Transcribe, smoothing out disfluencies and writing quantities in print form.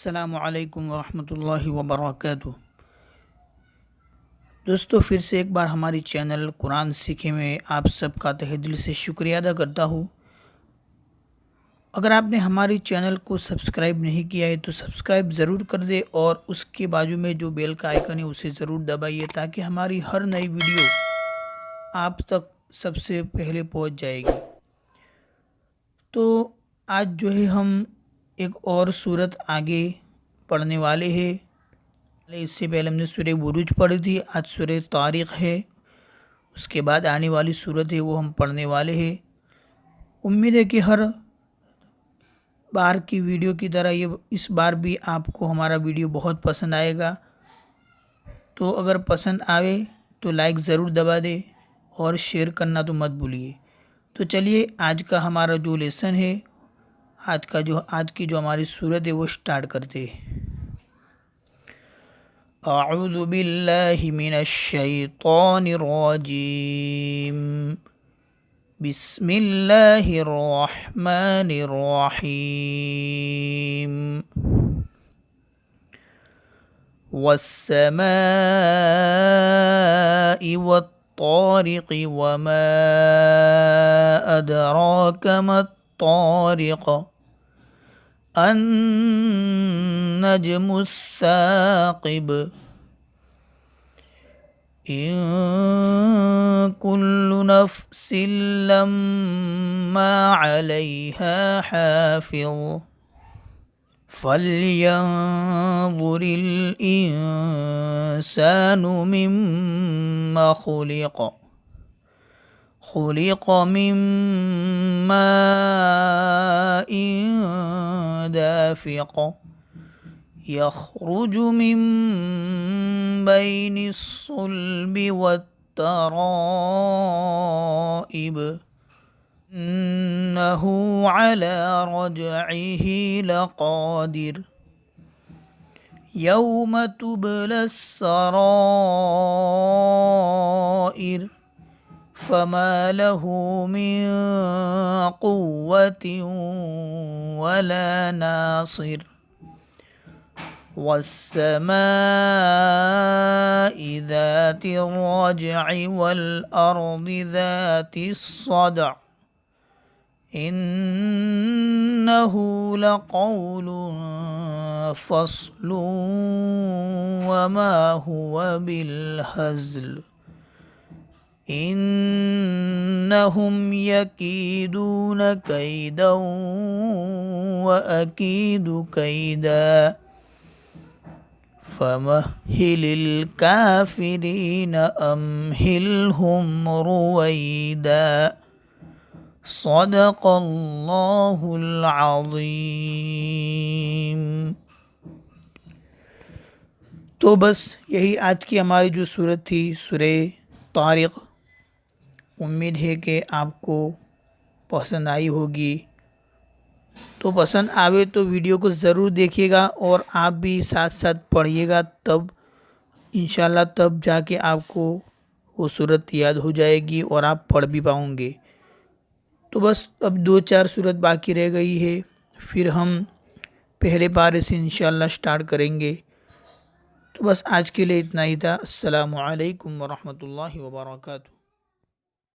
السلام علیکم ورحمۃ اللہ وبرکاتہ۔ دوستو، پھر سے ایک بار ہماری چینل قرآن سیکھیں میں آپ سب کا تہہ دل سے شکریہ ادا کرتا ہوں۔ اگر آپ نے ہماری چینل کو سبسکرائب نہیں کیا ہے تو سبسکرائب ضرور کر دے اور اس کے بازو میں جو بیل کا آئیکن ہے اسے ضرور دبائیے تاکہ ہماری ہر نئی ویڈیو آپ تک سب سے پہلے پہنچ جائے گی۔ تو آج جو ہے ہم ایک اور سورت آگے پڑھنے والے ہیں۔ اس سے پہلے ہم نے سورہ بروج پڑھی تھی، آج سورہ طارق ہے، اس کے بعد آنے والی سورت ہے وہ ہم پڑھنے والے ہیں۔ امید ہے کہ ہر بار کی ویڈیو کی طرح اس بار بھی آپ کو ہمارا ویڈیو بہت پسند آئے گا۔ تو اگر پسند آئے تو لائک ضرور دبا دے اور شیئر کرنا تو مت بھولیے۔ تو چلیے آج کا ہمارا جو لیسن ہے، آج کی جو ہماری سورت ہے وہ سٹارٹ کرتے ہیں۔ اعوذ باللہ من الشیطان الرجیم، بسم اللہ الرحمن الرحیم۔ والسماء والطارق وما أدراك ما الطارق، النجم الثاقب، إن كل نفس لما عليها حافظ، فلينظر الإنسان مما خلق، خلق من ماء دافق، يخرج من بين الصلب والترائب، إنه على رجعه لقادر، يوم تبلى السرائر، فما له من قوة ولا ناصر، والسماء ذات الرجع والأرض ذات الصدع، إنه لقول فصل وما هو بالهزل، إنهم يكيدون كيدا وأكيد كيدا، فمهل الكافرين أمهلهم رويدا، صدق اللہ العظیم۔ تو بس یہی آج کی ہماری جو سورت تھی، سورہ طارق۔ امید ہے کہ آپ کو پسند آئی ہوگی۔ تو پسند آوے تو ویڈیو کو ضرور دیکھیے گا اور آپ بھی ساتھ ساتھ پڑھیے گا، تب انشاءاللہ تب جا کے آپ کو وہ سورت یاد ہو جائے گی اور آپ پڑھ بھی پاؤں گے۔ تو بس اب 2-4 سورت باقی رہ گئی ہے، پھر ہم پہلے پارے سے انشاءاللہ سٹارٹ کریں گے۔ تو بس آج کے لیے اتنا ہی تھا۔ السلام علیکم ورحمۃ اللہ وبرکاتہ۔